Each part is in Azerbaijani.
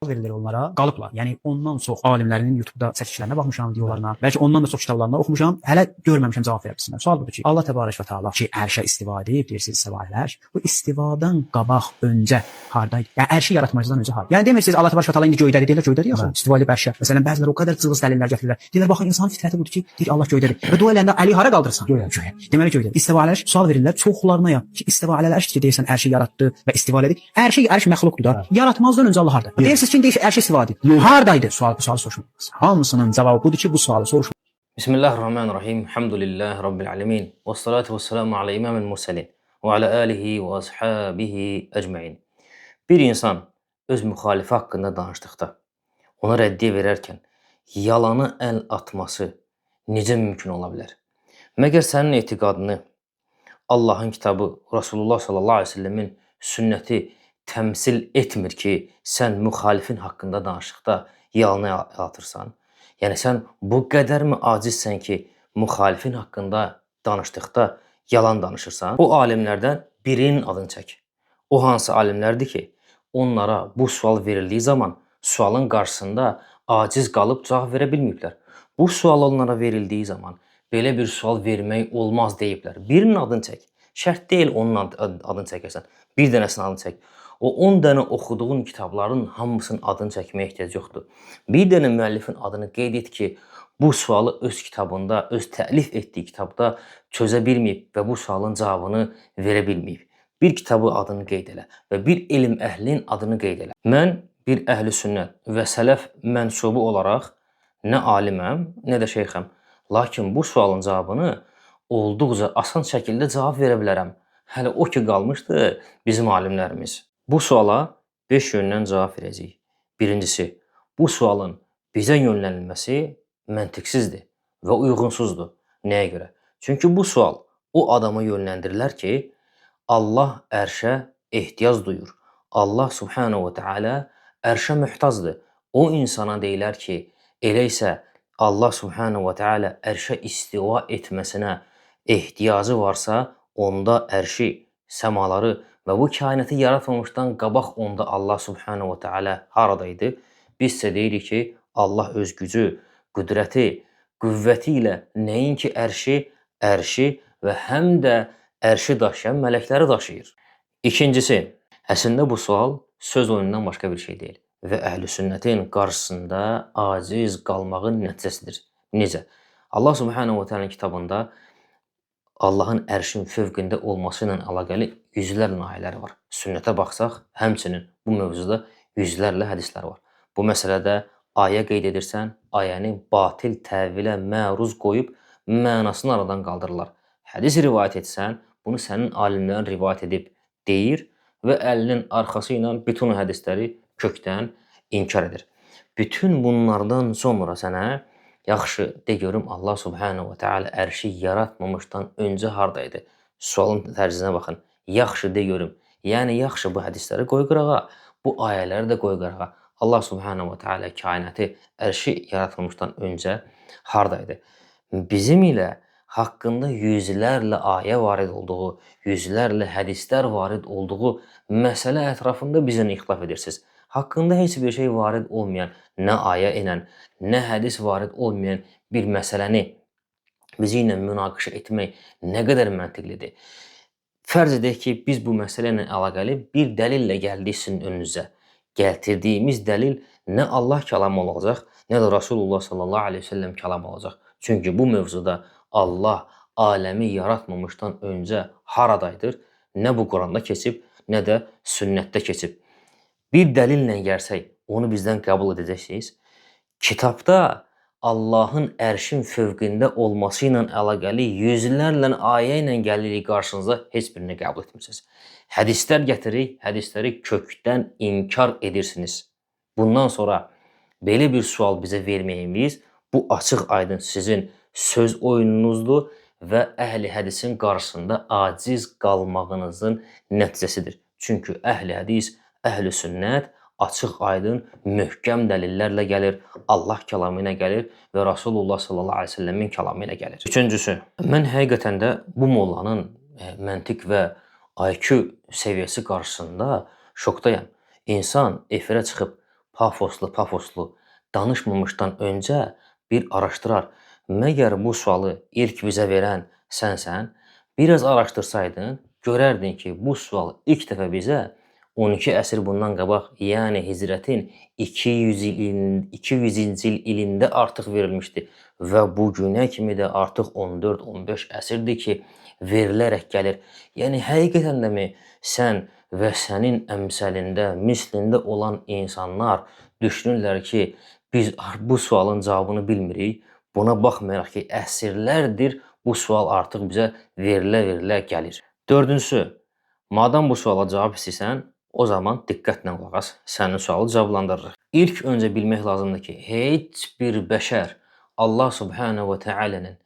verilir onlara, qalıblar. Yəni ondan çox alimlərinin YouTube-da çəkişlərinə baxmışam, videolarına. Bəlkə ondan da çox kitablarına oxumuşam. Hələ görməmişəm cavab verə bilsinlər. Sual budur ki, Allah Təbarək və Təala ki, ərşə istiva edib, deyirsiniz istivalər. Bu istivadan qabaq öncə hardaydı? Yəni ərşi yaratmacıdan öncə harda? Yəni demirsiniz Allah Təbarək və Təala indi göydədir, deyirlər göydədir yaxşı. İstiva edib ərşə. Məsələn, bəziləri o qədər cığız dəlillər gətirirlər. Deyirlər baxın insanın fitrəti budur ki, deyir Allah göydədir. Və dua edəndə Əli hara qaldırsan? Göyə. Deməli göydədir. İstivalər sual verirlər çoxlarına ya ki, istiva alələr ki, deyirsən ərşi yaratdı və istiva edir. Ərş məxluqdur da. Yaratmazdan öncə Allah harda? Deyirsiniz ki, ərşi istiva edir. Hardaydı? Bu sualı soruşmalısınız. Hamısının cavabı budur ki, bu sualı soruşmalısınız. Bismillahirrahmanirrahim. Hamdulillahi Rabbil alemin. Və salatu və selamu alə imamil mursalin. Və alə alihi və ashabihi əcməin. Bir insan öz müxalifi haqqında danışdıqda, ona rəddiyə verərkən, yalanı əl atması necə mümkün ola bilər? Məgər sənin etiqadını Allahın kitabı, Rasulullah sallallahu aleyhi ve sellemin sünnəti təmsil etmir ki, sən müxalifin haqqında danışıqda yalanı atırsan? Yəni sən bu qədərmi acizsən ki, müxalifin haqqında danışdıqda yalan danışırsan? O alimlərdən birinin adını çək. O hansı alimlərdir ki, onlara bu sual verildiyi zaman sualın qarşısında aciz qalıb cavab verə bilməyiblər. Bu sual onlara verildiyi zaman belə bir sual vermək olmaz deyiblər. Birinin adını çək. Şərt deyil onun adını çəkərsən. Bir dənəsinin adını çək. O 10 dənə oxuduğun kitabların hamısının adını çəkməyə ehtiyac yoxdur. Bir dənə müəllifin adını qeyd et ki, bu sualı öz kitabında, öz təlif etdiyi kitabda çözə bilməyib və bu sualın cavabını verə bilməyib. Bir kitabı adını qeyd elə və bir elm əhlinin adını qeyd elə. Mən bir əhl-i sünnət və sələf mənsubu olaraq nə aliməm, nə də şeyxəm. Lakin bu sualın cavabını olduqca asan şəkildə cavab verə bilərəm. Hələ o ki qalmışdı bizim alimlərimiz. Bu suala 5 yöndən cavab verəcəyik. Birincisi, bu sualın bizə yönlənilməsi məntiqsizdir və uyğunsuzdur. Nəyə görə? Çünki bu sual o adama yönləndirilər ki, Allah ərşə ehtiyac duyur. Allah subhanahu wa ta'ala ərşə möhtazdır. O insana deyilər ki, elə isə Allah subhanahu wa ta'ala ərşə istiva etməsinə ehtiyacı varsa, onda ərşi, səmaları və bu kainatı yaratmamışdan qabaq onda Allah subhanahu wa ta'ala haradaydı? Biz isə deyirik ki, Allah öz gücü, qüdrəti, qüvvəti ilə nəinki ərşi və həm də ərşi daşıyan mələkləri daşıyır. İkincisi, əslində bu sual söz oyunundan başqa bir şey deyil və əhl-i sünnətin qarşısında aciz qalmağın nəticəsidir. Necə? Allah subhanahu wa ta'ala kitabında Allahın ərşin fövqündə olması ilə əlaqəli yüzlərlə ayələri var. Sünnətə baxsaq, həmçinin bu mövzuda yüzlərlə hədislər var. Bu məsələdə ayə qeyd edirsən, ayəni batil təvilə məruz qoyub mənasını aradan qaldırırlar. Hədis rivayət etsən, bunu sənin alimlərin rivayət edib deyir və əlinin arxası ilə bütün hədisləri kökdən inkar edir. Bütün bunlardan sonra sənə yaxşı, de görüm Allah subhanahu wa ta'ala ərşi yaratmamışdan öncə hardaydı? Sualın tərzinə baxın. Yaxşı, de görüm. Yəni, yaxşı bu hədisləri qoy qırağa, bu ayələri də qoy qırağa. Allah subhanahu wa ta'ala kainatı ərşi yaratmamışdan öncə hardaydı? Bizim ilə haqqında yüzlərlə ayə varid olduğu, yüzlərlə hədislər varid olduğu məsələ ətrafında bizimlə ixtilaf edirsiniz. Haqqında heç bir şey varid olmayan, nə ayə ilə, nə hədis varid olmayan bir məsələni bizi ilə münaqişə etmək nə qədər məntiqlidir? Fərz edək ki, biz bu məsələ ilə əlaqəli bir dəlillə gəldik sizin önünüzə. Gətirdiyimiz dəlil nə Allah kəlamı olacaq, nə də Rasulullah sallallahu aleyhi ve sellem kəlamı olacaq. Çünki bu mövzuda Allah aləmi yaratmamışdan öncə haradaydır? Nə bu Quranda keçib, nə də sünnətdə keçib. Bir dəlillə gərsək, onu bizdən qəbul edəcəksiniz. Kitabda Allahın ərşin fövqündə olması ilə əlaqəli yüzlərlə ayə ilə gəlirik qarşınıza, heç birini qəbul etmirsiniz. Hədislər gətirik, hədisləri kökdən inkar edirsiniz. Bundan sonra belə bir sual bizə verməyimiz, bu açıq aydın sizin söz oyununuzdur və əhl-i hədisin qarşısında aciz qalmağınızın nəticəsidir. Çünki əhl-i hədis, əhl-i sünnət açıq aydın, möhkəm dəlillərlə gəlir, Allah kəlamı ilə gəlir və Rasulullah sallallahu aleyhi ve sellemin kəlamı ilə gəlir. Üçüncüsü, mən həqiqətən də bu mollanın məntiq və IQ səviyyəsi qarşısında şokdayam. İnsan efirə çıxıb pafoslu danışmamışdan öncə bir araşdırar. Məgər bu sualı ilk bizə verən sənsən? Biraz araşdırsaydın, görərdin ki, bu sual ilk dəfə bizə 12 əsr bundan qabaq, yəni Hicrətin 200-ci ilində artıq verilmişdi və bu günə kimi də artıq 14-15 əsrdir ki, verilərək gəlir. Yəni həqiqətən də sən və sənin əmsəlində, mislində olan insanlar düşünürlər ki, biz bu sualın cavabını bilmirik. Buna baxmayaraq ki, əsrlərdir bu sual artıq bizə verilə gəlir. Dördüncüsü, madam bu suala cavab istəyirsən, o zaman diqqətlə qulaq as, sənin sualı cavablandırırıq. İlk öncə bilmək lazımdır ki, heç bir bəşər Allah Subhanahu və Teala'nın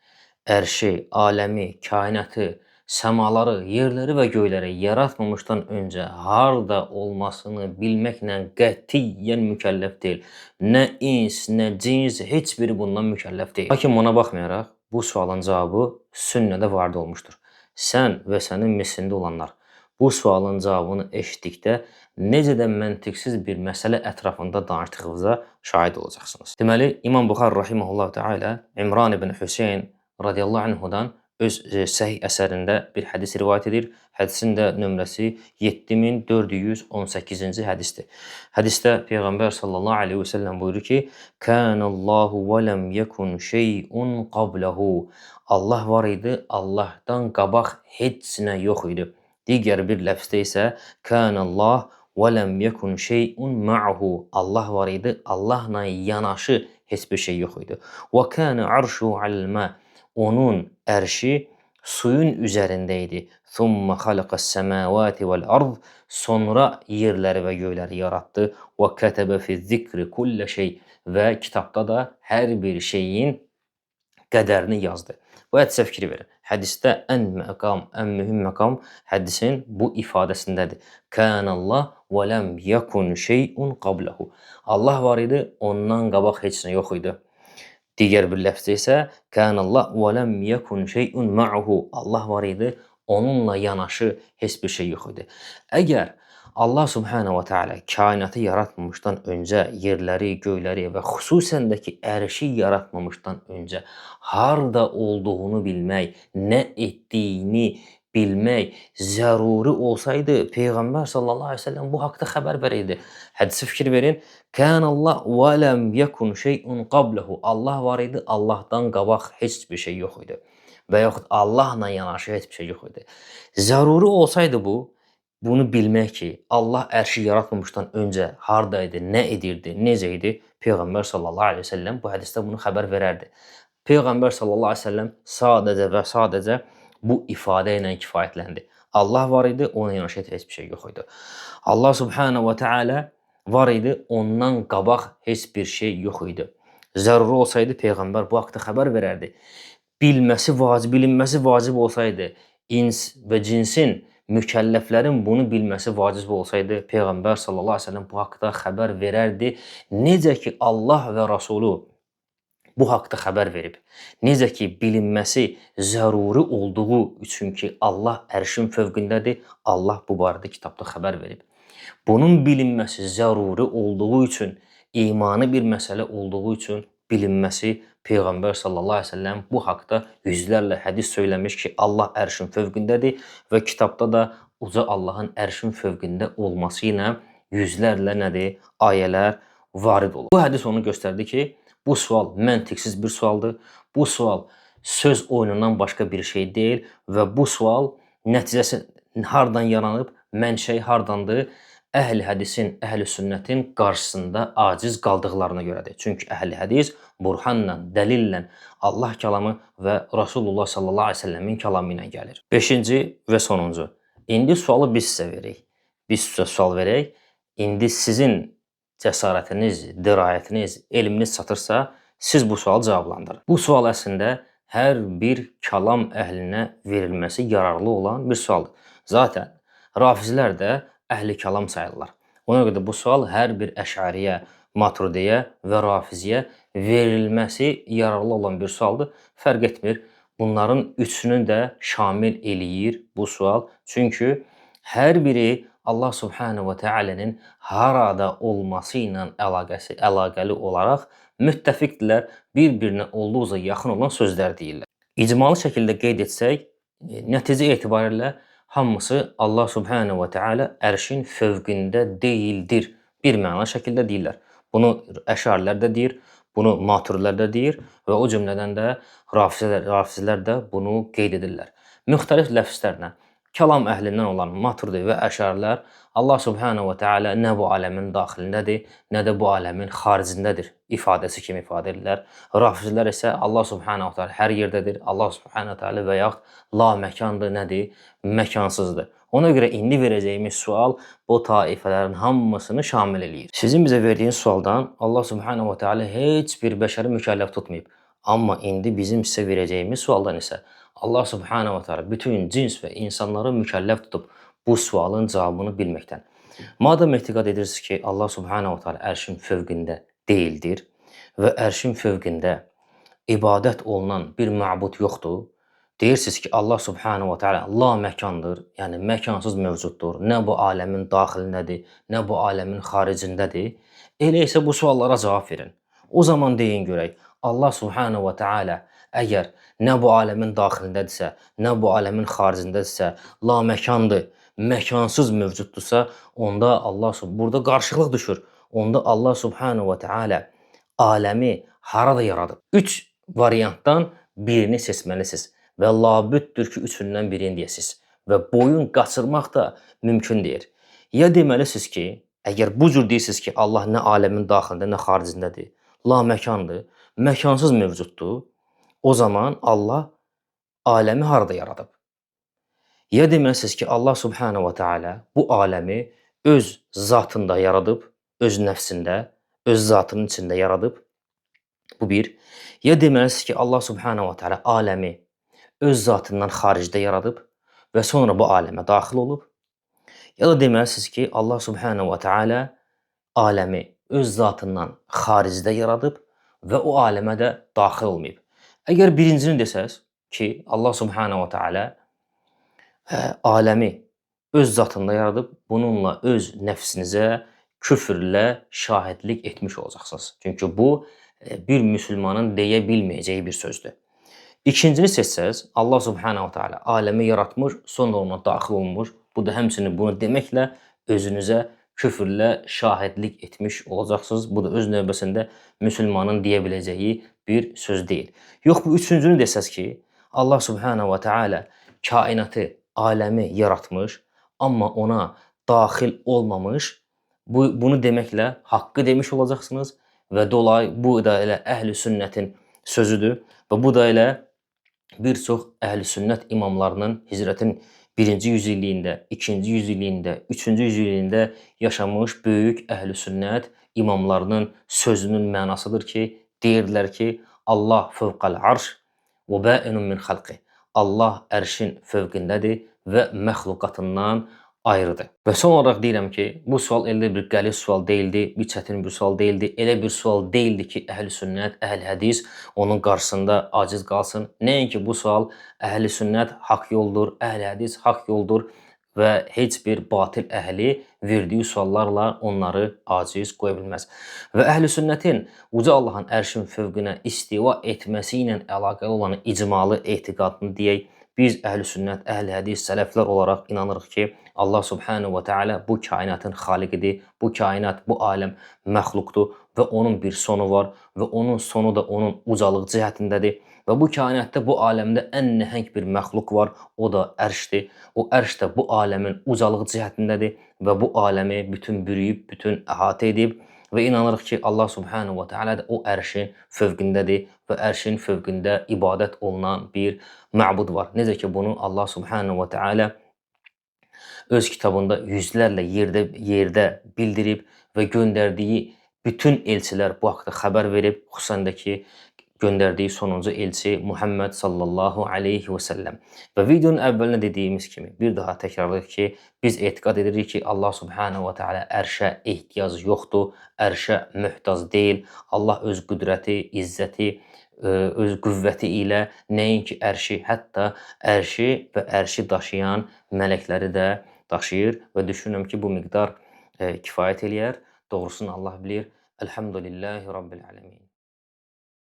ərşi, aləmi, kainatı, səmaları, yerləri və göyləri yaratmamışdan öncə harda olmasını bilməklə qətiyyən mükəlləf deyil. Nə ins, nə cins, heç biri bundan mükəlləf deyil. Lakin buna baxmayaraq, bu sualın cavabı sünnədə varid olmuşdur. Sən və sənin mislində olanlar bu sualın cavabını eşitdikdə necə də məntiqsiz bir məsələ ətrafında danışdığınıza şahid olacaqsınız. Deməli, İmam Buxari rahimehullah Teala İmran ibn Hüseyn radiyallahu anhudan öz səhih əsərində bir hədis rivayət edir. Hədisin də nömrəsi 7418-ci hədisdir. Hədisdə Peyğəmbər sallallahu əleyhi və səlləm buyurur ki: "Kanallahu və lam yekun şey'un qablahu." Allah var idi, Allahdan qabaq heç nə yox idi. Digər bir ləfzdə isə "Kanallah və lam yekun şey'un ma'hu." Allah var idi, Allahla yanaşı heç bir şey yox idi. "Və kana arshu alal ma." Onun ərşi suyun üzərində idi. "Thumma xalaqas semawati vel ard." Sonra yerləri və göyləri yaratdı. "Və kataba fi zikri kulli şey." Və kitabda da hər bir şeyin qədərini yazdı. Bu hədisə fikir verin. Hədisdə ən mühüm məqam hədisin bu ifadəsindədir. Kanallah və lam yakun şey'un qablahu. Allah var idi, ondan qabaq heç nə yox idi. Digər bir ləfzdə isə Kanallah və lam yakun şey'un ma'hu. Allah var idi, onunla yanaşı heç bir şey yox idi. Əgər Allah Subhanahu və Teala kainatı yaratmamışdan öncə yerləri, göyləri və xüsusən də ki, ərşi yaratmamışdan öncə harda olduğunu bilmək, nə etdiyini bilmək zəruri olsaydı, Peyğəmbər sallallahu əleyhi və səlləm bu haqqda xəbər verəydi. Hədisə fikir verin. Kanallah və lam yakun şey'un qablahu. Allah var idi, Allahdan qabaq heç bir şey yox idi. Və yaxud Allahla yanaşı heç bir şey yox idi. Zəruri olsaydı bunu bilmək ki, Allah ərşi yaratmamışdan öncə hardaydı, nə edirdi, necə idi, Peyğəmbər sallallahu əleyhi və səlləm bu hədisdə bunu xəbər verərdi. Peyğəmbər sallallahu əleyhi və səlləm sadəcə və sadəcə bu ifadə ilə kifayətləndi. Allah var idi, ona yanaşı heç bir şey yox idi. Allah Subhanahu və Teala var idi, ondan qabaq heç bir şey yox idi. Zəruri olsaydı Peyğəmbər bu haqqda xəbər verərdi. Bilinməsi vacib olsaydı, ins və cinsin, mükəlləflərin bunu bilməsi vacib olsaydı, Peyğəmbər sallallahu əleyhi və səlləm bu haqqda xəbər verərdi. Necə ki, Allah və Rasulu bu haqqda xəbər verib. Necə ki, bilinməsi zəruri olduğu üçün ki, Allah ərşin fövqündədir, Allah bu barədə kitabda xəbər verib. Bunun bilinməsi zəruri olduğu üçün, imanı bir məsələ olduğu üçün bilinməsi Peyğəmbər sallallahu əleyhi və səlləm bu haqqda yüzlərlə hədis söyləmiş ki, Allah ərşin fövqündədir və kitabda da uca Allahın ərşin fövqündə olması ilə yüzlərlə ayələr varid olur. Bu hədis onu göstərdi ki, bu sual məntiqsiz bir sualdır. Bu sual söz oyunundan başqa bir şey deyil və bu sual nəticəsi hardan yaranıb, mənşəyi hardandır? Əhl-i hədisin, əhl-i sünnətin qarşısında aciz qaldıqlarına görədir. Çünki əhl-i hədis burhanla, dəlillə Allah kəlamı və Rasulullah sallallahu əleyhi və səlləmin kəlamı ilə gəlir. 5-ci və sonuncu. İndi sualı biz sizə verək. Biz sizə sual verək. İndi sizin cəsarətiniz, dirayətiniz, elminiz çatırsa, siz bu sualı cavablandırın. Bu sual əslində hər bir kəlam əhlinə verilməsi yararlı olan bir sualdır. Zaten rafizlər də əhli kəlam sayılırlar. Ona görə də bu sual hər bir əşariyə, maturidiyə və rafiziyə verilməsi yararlı olan bir sualdır. Fərq etmir. Bunların üçünü də şamil eləyir bu sual. Çünki hər biri Allah Subhanahu və Taala'nın harada olması ilə əlaqəli olaraq müttəfiqdirlər, bir-birinə olduqca yaxın olan sözlər deyirlər. İcmalı şəkildə qeyd etsək, nəticə etibarilə hamısı Allah Subhanahu və Taala ərşin fövqündə deyildir. Bir məna şəkildə deyirlər. Bunu Əşarilər də deyir, bunu Maturidilər də deyir və o cümlədən də Rafizilər də bunu qeyd edirlər. Müxtəlif ləfzlərlə kəlam əhlindən olan Maturidi və Əşarilər Allah Subhanahu və Taala nə bu aləmin daxilindədir, nə də bu aləmin xaricindədir ifadəsi kimi ifadə edirlər. Rafizlər isə Allah Subhanahu və Taala hər yerdədir. Allah Subhanahu və Taala və yaxud la məkandır, nədir? Məkansızdır. Ona görə indi verəcəyimiz sual bu taifələrin hamısını şamil eləyir. Sizin bizə verdiyiniz sualdan Allah Subhanahu və Taala heç bir bəşəri mükəlləf tutmayıb. Amma indi bizim sizə verəcəyimiz sualdan isə Allah Subhanahu və Taala bütün cins və insanları mükəlləf tutub bu sualın cavabını bilməkdən. Madam etiqad edirsiniz ki, Allah Subhanahu və Taala ərşin fövqündə deyildir və ərşin fövqündə ibadət olunan bir məbud yoxdur. Deyirsiniz ki, Allah Subhanahu və Taala la məkandır, yəni məkansız mövcuddur. Nə bu aləmin daxilindədir, nə bu aləmin xaricindədir. Elə isə bu suallara cavab verin. O zaman deyin görək, Allah Subhanahu və Taala əgər nə bu aləmin daxilindədirsə, nə bu aləmin xaricindədirsə, la məkandır, məkansız mövcuddursa, onda burada qarşılıq düşür. Onda Allah Subhanahu və Taala aləmi harada yaradıb? 3 variantdan birini seçməlisiniz və labüddür ki, üçündən birini deyəsiniz və boyun qaçırmaq da mümkün deyil. Ya deməlisiniz ki, əgər bu cür deyirsiniz ki, Allah nə aləmin daxilində, nə xaricindədir, la məkandır, məkansız mövcuddur, o zaman Allah aləmi harada yaradıb? Ya deməlisiniz ki, Allah Subhanahu və Taala bu aləmi öz zatında yaradıb, öz nəfsində, öz zatının içində yaradıb. Bu bir. Ya deməlisiniz ki, Allah Subhanahu və Taala aləmi öz zatından xaricdə yaradıb və sonra bu aləmə daxil olub. Ya da deməlisiniz ki, Allah Subhanahu və Taala aləmi öz zatından xaricdə yaradıb və o aləmə də daxil olmayıb. Əgər birincini desəz ki, Allah Subhanahu və Taala aləmi öz zatında yaradıb, bununla öz nəfsinizə küfrlə şahidlik etmiş olacaqsınız. Çünki bu bir müsəlmanın deyə bilməyəcəyi bir sözdür. İkincini seçsəz, Allah Subhanahu Taala aləmi yaratmış, sonra ona daxil olmuş. Bu da həmçinin bunu deməklə özünüzə küfrlə şahidlik etmiş olacaqsınız. Bu da öz növbəsində müsəlmanın deyə biləcəyi bir söz deyil. Yox, bu üçüncünü desəz ki, Allah Subhanahu Taala kainatı, aləmi yaratmış, amma ona daxil olmamış. Bunu deməklə haqqı demiş olacaqsınız və bu da elə əhl-i sünnətin sözüdür və bu da elə bir çox əhl-i sünnət imamlarının hicrətin 1-ci yüzilliyində, 2-ci yüzilliyində, 3-cü yüzilliyində yaşamış böyük əhl-i sünnət imamlarının sözünün mənasıdır ki, deyirdilər ki, Allah fövqəl arş və bəinun min xalqi. Allah ərşin fövqündədir və məxluqatından ayrıdır. Və son olaraq deyirəm ki, bu sual elə bir qəliz sual deyildi, bir çətin bir sual deyildi, elə bir sual deyildi ki, əhl-i sünnət, əhl-i hədis onun qarşısında aciz qalsın. Nəinki bu sual əhl-i sünnət haqq yoldur, əhl-i hədis haqq yoldur və heç bir batil əhli verdiyi suallarla onları aciz qoya bilməz. Və əhl-i sünnətin uca Allahın ərşin fövqünə istiva etməsi ilə əlaqəli olan icmalı etiqadını deyək, biz əhl-i sünnət, əhl-i hədis, sələflər olaraq inanırıq ki, Allah Subhanahu və Taala bu kainatın xaliqidir, bu kainat, bu aləm məxluqdur və onun bir sonu var və onun sonu da onun ucalıq cəhətindədir. Və bu kainatda, bu aləmdə ən nəhəng bir məxluq var, o da ərşdir. O ərş də bu aləmin ucalıq cəhətindədir və bu aləmi bütün bürüyüb, bütün əhatə edib və inanırıq ki, Allah Subhanahu və Taala da o ərşin fövqündədir və ərşin fövqündə ibadət olunan bir məbud var. Necə ki, bunu Allah Subhanahu və Taala öz kitabında yüzlərlə yerdə bildirib və göndərdiyi bütün elçilər bu haqda xəbər verib, xüsusən də ki, göndərdiyi sonuncu elçi Muhammed sallallahu aleyhi və səlləm. Və videonun əvvəlinə dediyimiz kimi bir daha təkrarlayıq ki, biz etiqad edirik ki, Allah Subhanahu və Taala ərşə ehtiyac yoxdur, ərşə möhtac deyil. Allah öz qüdrəti, izzəti, öz qüvvəti ilə nəinki ərşi, hətta ərşi və ərşi daşıyan mələkləri də daşıyır və düşünürəm ki, bu miqdar kifayət eləyər. Doğrusunu Allah bilir. Elhamdülillahi Rabbil alemin.